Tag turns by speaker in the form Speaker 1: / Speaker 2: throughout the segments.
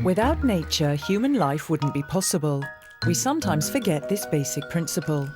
Speaker 1: Without nature, human life wouldn't be possible. We sometimes forget this basic principle.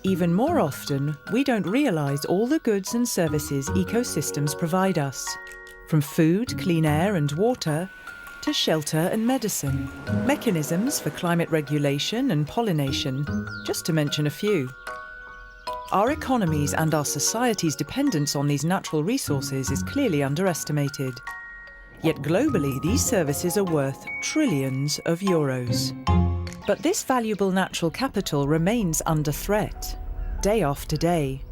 Speaker 1: Even more often, we don't realise all the goods and services ecosystems provide us. From food, clean air and water, to shelter and medicine, mechanisms for climate regulation and pollination, just to mention a few. Our economies and our society's dependence on these natural resources is clearly underestimated. Yet globally, these services are worth trillions of euros. But this valuable natural capital remains under threat, day after day.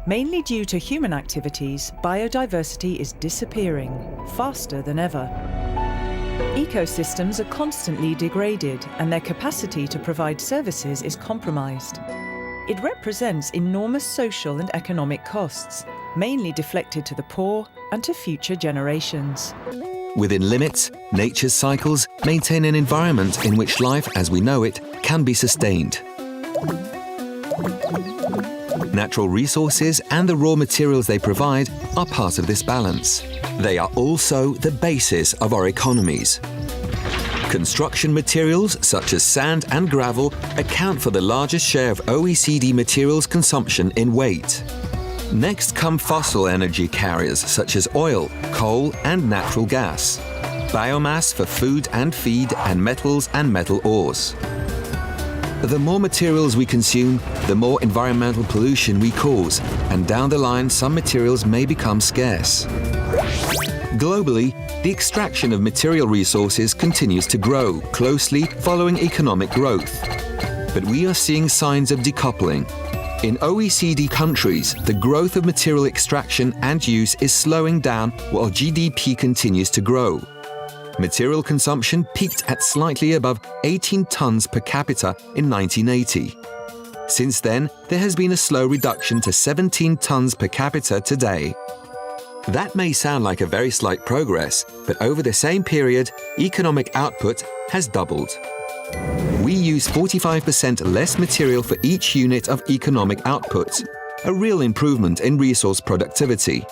Speaker 1: Mainly due to human activities, biodiversity is disappearing faster than ever. Ecosystems are constantly degraded and their capacity to provide services is compromised. It represents enormous social and economic costs, mainly deflected to the poor and to future generations.
Speaker 2: Within limits, nature's cycles maintain an environment in which life as we know it can be sustained. Natural resources and the raw materials they provide are part of this balance. They are also the basis of our economies. Construction materials such as sand and gravel account for the largest share of OECD materials consumption in weight. Next come fossil energy carriers such as oil, coal and natural gas, biomass for food and feed, and metals and metal ores. The more materials we consume, the more environmental pollution we cause, and down the line some materials may become scarce. Globally, the extraction of material resources continues to grow, closely following economic growth. But we are seeing signs of decoupling. In OECD countries, the growth of material extraction and use is slowing down while GDP continues to grow. Material consumption peaked at slightly above 18 tons per capita in 1980. Since then, there has been a slow reduction to 17 tons per capita today. That may sound like a very slight progress, but over the same period, economic output has doubled. We use 45% less material for each unit of economic output, a real improvement in resource productivity.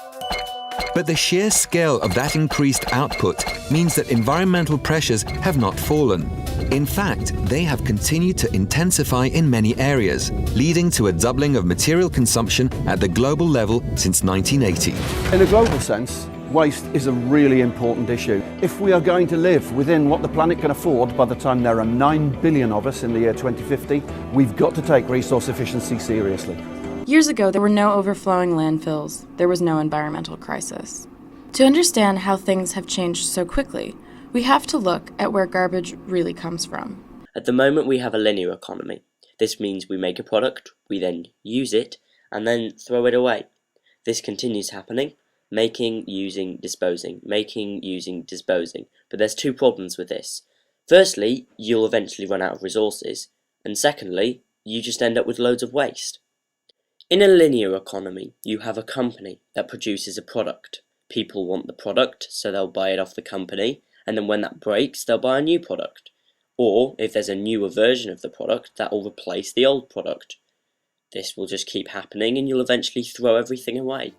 Speaker 2: But the sheer scale of that increased output means that environmental pressures have not fallen. In fact, they have continued to intensify in many areas, leading to a doubling of material consumption at the global level since 1980.
Speaker 3: In a global sense, waste is a really important issue. If we are going to live within what the planet can afford by the time there are 9 billion of us in the year 2050, we've got to take resource efficiency seriously.
Speaker 4: Years ago, there were no overflowing landfills. There was no environmental crisis. To understand how things have changed so quickly, we have to look at where garbage really comes from.
Speaker 5: At the moment, we have a linear economy. This means we make a product, we then use it, and then throw it away. This continues happening. Making, using, disposing. Making, using, disposing. But there's two problems with this. Firstly, you'll eventually run out of resources. And secondly, you just end up with loads of waste. In a linear economy, you have a company that produces a product. People want the product, so they'll buy it off the company, and then when that breaks, they'll buy a new product. Or, if there's a newer version of the product, that will replace the old product. This will just keep happening, and you'll eventually throw everything away.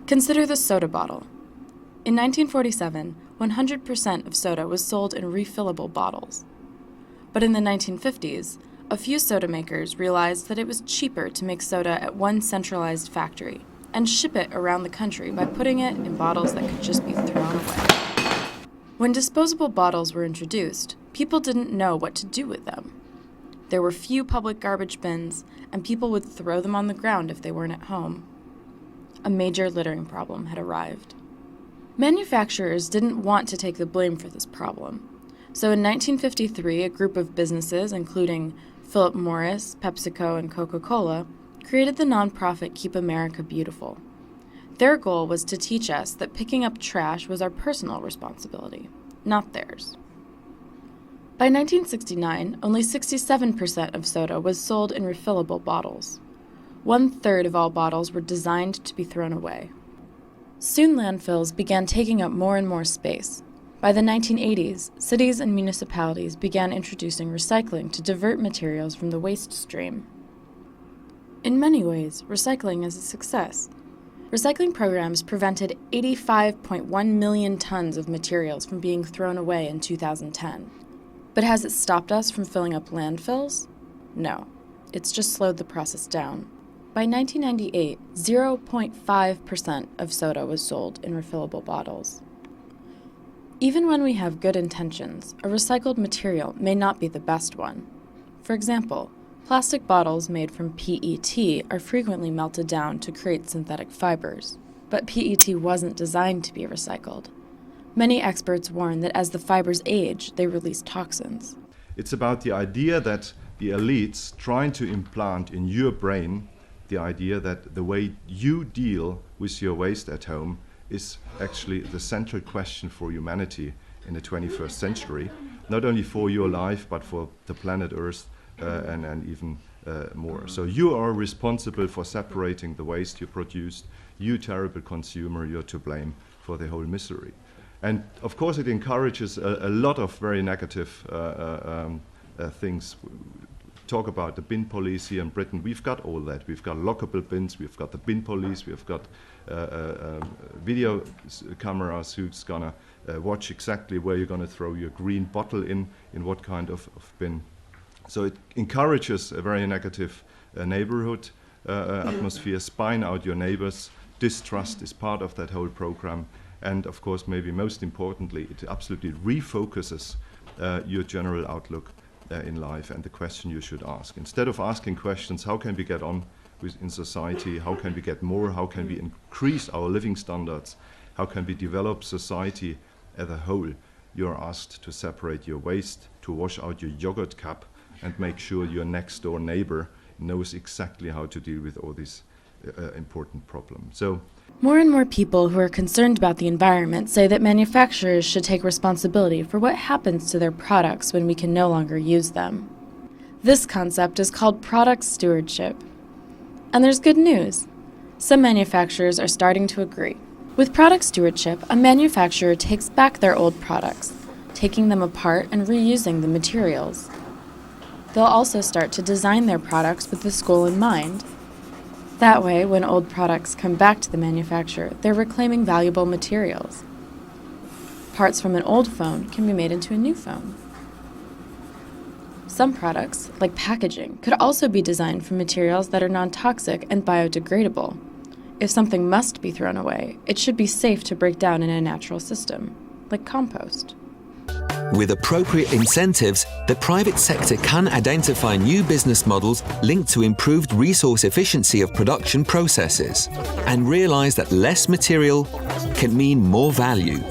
Speaker 4: Consider the soda bottle. In 1947, 100% of soda was sold in refillable bottles. But in the 1950s, a few soda makers realized that it was cheaper to make soda at one centralized factory and ship it around the country by putting it in bottles that could just be thrown away. When disposable bottles were introduced, people didn't know what to do with them. There were few public garbage bins, and people would throw them on the ground if they weren't at home. A major littering problem had arrived. Manufacturers didn't want to take the blame for this problem. So in 1953, a group of businesses, including Philip Morris, PepsiCo, and Coca-Cola created the nonprofit Keep America Beautiful. Their goal was to teach us that picking up trash was our personal responsibility, not theirs. By 1969, only 67% of soda was sold in refillable bottles. 1/3 of all bottles were designed to be thrown away. Soon landfills began taking up more and more space. By the 1980s, cities and municipalities began introducing recycling to divert materials from the waste stream. In many ways, recycling is a success. Recycling programs prevented 85.1 million tons of materials from being thrown away in 2010. But has it stopped us from filling up landfills? No, it's just slowed the process down. By 1998, 0.5% of soda was sold in refillable bottles. Even when we have good intentions, a recycled material may not be the best one. For example, plastic bottles made from PET are frequently melted down to create synthetic fibers. But PET wasn't designed to be recycled. Many experts warn that as the fibers age, they release toxins.
Speaker 6: It's about the idea that the elites trying to implant in your brain the idea that the way you deal with your waste at home is actually the central question for humanity in the 21st century, not only for your life, but for the planet Earth and even more. So you are responsible for separating the waste you produced. You terrible consumer, you're to blame for the whole misery. And of course it encourages a lot of very negative things. Talk about the bin police here in Britain. We've got all that. We've got lockable bins, we've got the bin police, we've got video cameras who's gonna watch exactly where you're gonna throw your green bottle in what kind of bin. So it encourages a very negative neighborhood atmosphere, spying out your neighbors. Distrust is part of that whole program. And of course, maybe most importantly, it absolutely refocuses your general outlook in life and the question you should ask. Instead of asking questions, how can we get on in society? How can we get more? How can we increase our living standards? How can we develop society as a whole? You're asked to separate your waste, to wash out your yogurt cup, and make sure your next door neighbor knows exactly how to deal with all these important problems. So,
Speaker 4: more and more people who are concerned about the environment say that manufacturers should take responsibility for what happens to their products when we can no longer use them. This concept is called product stewardship. And there's good news. Some manufacturers are starting to agree. With product stewardship, a manufacturer takes back their old products, taking them apart and reusing the materials. They'll also start to design their products with this goal in mind. That way, when old products come back to the manufacturer, they're reclaiming valuable materials. Parts from an old phone can be made into a new phone. Some products, like packaging, could also be designed from materials that are non-toxic and biodegradable. If something must be thrown away, it should be safe to break down in a natural system, like compost.
Speaker 2: With appropriate incentives, the private sector can identify new business models linked to improved resource efficiency of production processes and realize that less material can mean more value.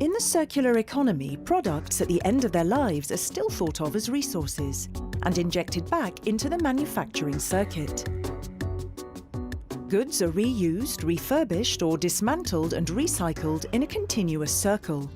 Speaker 1: In the circular economy, products at the end of their lives are still thought of as resources and injected back into the manufacturing circuit. Goods are reused, refurbished, or dismantled and recycled in a continuous circle.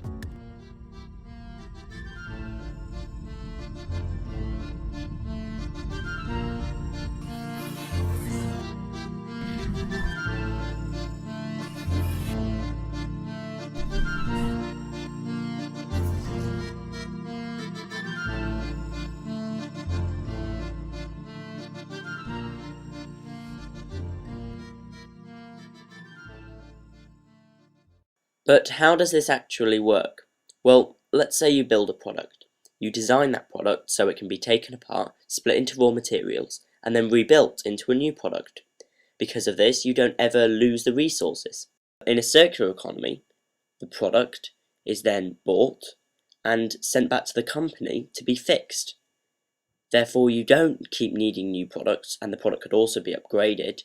Speaker 5: But how does this actually work? Well, let's say you build a product. You design that product so it can be taken apart, split into raw materials, and then rebuilt into a new product. Because of this, you don't ever lose the resources. In a circular economy, the product is then bought and sent back to the company to be fixed. Therefore, you don't keep needing new products, and the product could also be upgraded,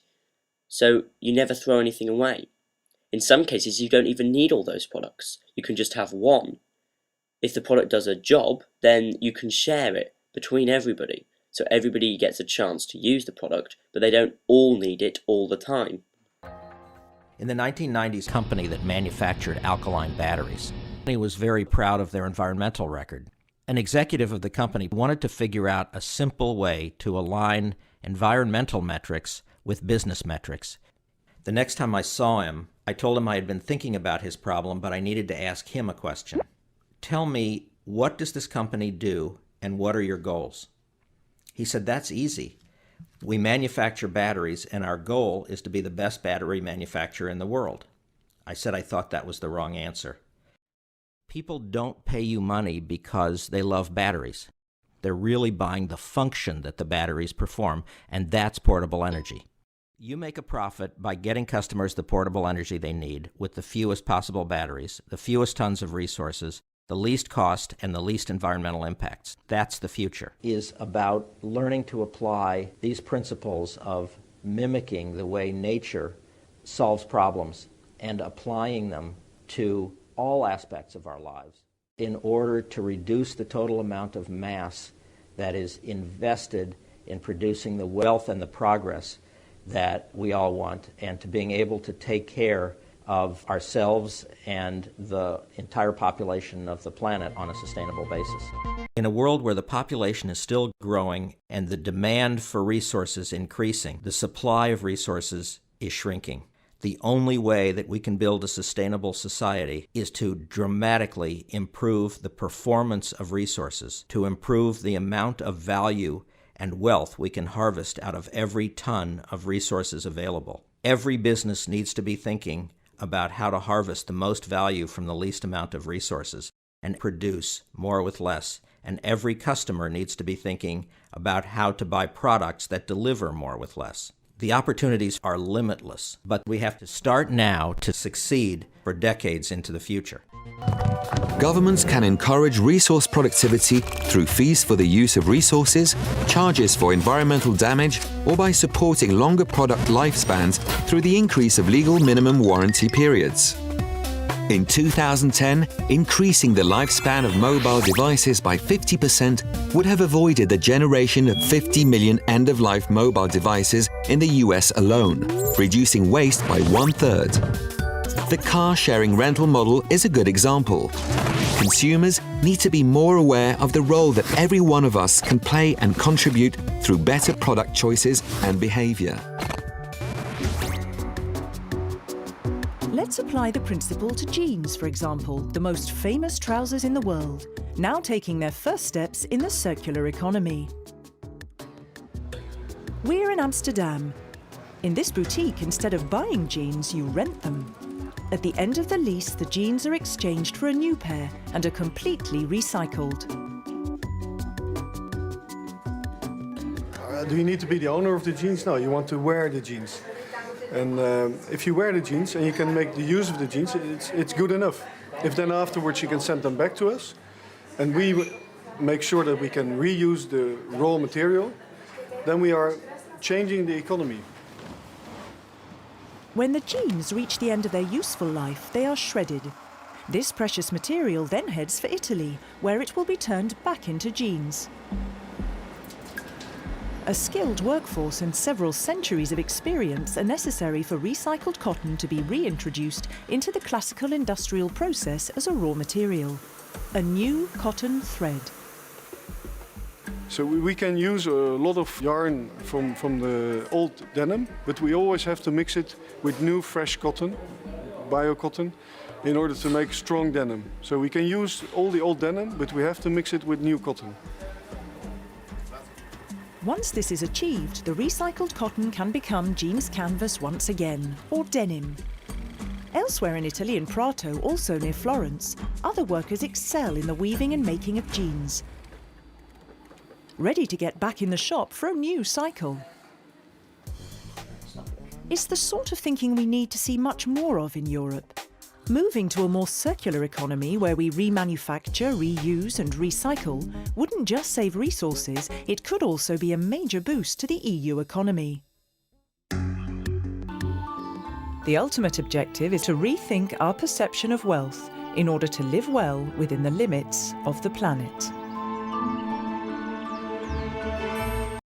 Speaker 5: so you never throw anything away. In some cases, you don't even need all those products. You can just have one. If the product does a job, then you can share it between everybody. so everybody gets a chance to use the product, but they don't all need it all the time.
Speaker 7: In the 1990s, a company that manufactured alkaline batteries. He was very proud of their environmental record. An executive of the company wanted to figure out a simple way to align environmental metrics with business metrics. The next time I saw him, I told him I had been thinking about his problem, but I needed to ask him a question. Tell me, what does this company do, and what are your goals? He said, that's easy. We manufacture batteries, and our goal is to be the best battery manufacturer in the world. I said I thought that was the wrong answer. People don't pay you money because they love batteries. They're really buying the function that the batteries perform, and that's portable energy. You make a profit by getting customers the portable energy they need with the fewest possible batteries, the fewest tons of resources, the least cost, and the least environmental impacts. That's the future. Is about learning to apply these principles of mimicking the way nature solves problems and applying them to all aspects of our lives in order to reduce the total amount of mass that is invested in producing the wealth and the progress that we all want, and to being able to take care of ourselves and the entire population of the planet on a sustainable basis. In a world where the population is still growing and the demand for resources increasing, the supply of resources is shrinking. The only way that we can build a sustainable society is to dramatically improve the performance of resources, to improve the amount of value and wealth we can harvest out of every ton of resources available. Every business needs to be thinking about how to harvest the most value from the least amount of resources and produce more with less. And every customer needs to be thinking about how to buy products that deliver more with less. The opportunities are limitless, but we have to start now to succeed for decades into the future.
Speaker 2: Governments can encourage resource productivity through fees for the use of resources, charges for environmental damage, or by supporting longer product lifespans through the increase of legal minimum warranty periods. In 2010, increasing the lifespan of mobile devices by 50% would have avoided the generation of 50 million end-of-life mobile devices in the US alone, reducing waste by 1/3. The car-sharing rental model is a good example. Consumers need to be more aware of the role that every one of us can play and contribute through better product choices and behavior.
Speaker 1: Let's apply the principle to jeans, for example, the most famous trousers in the world, now taking their first steps in the circular economy. We're in Amsterdam. In this boutique, instead of buying jeans, you rent them. At the end of the lease, the jeans are exchanged for a new pair and are completely recycled.
Speaker 8: Do you need to be the owner of the jeans? No, you want to wear the jeans. And if you wear the jeans and you can make the use of the jeans, it's good enough. If then afterwards you can send them back to us, and we make sure that we can reuse the raw material, then we are changing the economy.
Speaker 1: When the jeans reach the end of their useful life, they are shredded. This precious material then heads for Italy, where it will be turned back into jeans. A skilled workforce and several centuries of experience are necessary for recycled cotton to be reintroduced into the classical industrial process as a raw material. A new cotton thread.
Speaker 8: So we can use a lot of yarn from the old denim, but we always have to mix it with new fresh cotton, bio-cotton, in order to make strong denim. So we can use all the old denim, but we have to mix it with new cotton.
Speaker 1: Once this is achieved, the recycled cotton can become jeans canvas once again, or denim. Elsewhere in Italy, in Prato, also near Florence, other workers excel in the weaving and making of jeans, ready to get back in the shop for a new cycle. It's the sort of thinking we need to see much more of in Europe. Moving to a more circular economy where we remanufacture, reuse and recycle wouldn't just save resources, it could also be a major boost to the EU economy. The ultimate objective is to rethink our perception of wealth in order to live well within the limits of the planet.